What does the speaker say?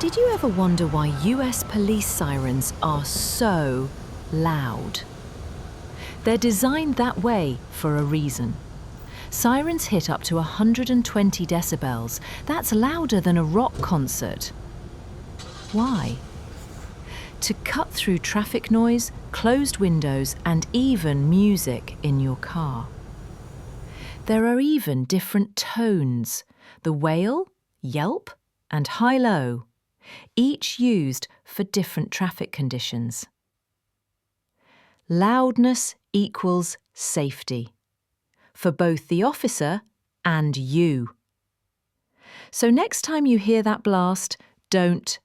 Did you ever wonder why US police sirens are so loud? They're designed that way for a reason. Sirens hit up to 120 decibels. That's louder than a rock concert. Why? To cut through traffic noise, closed windows, and even music in your car. There are even different tones: the wail, yelp, and high-low, each used for different traffic conditions. Loudness equals safety, for both the officer and you. So next time you hear that blast, don't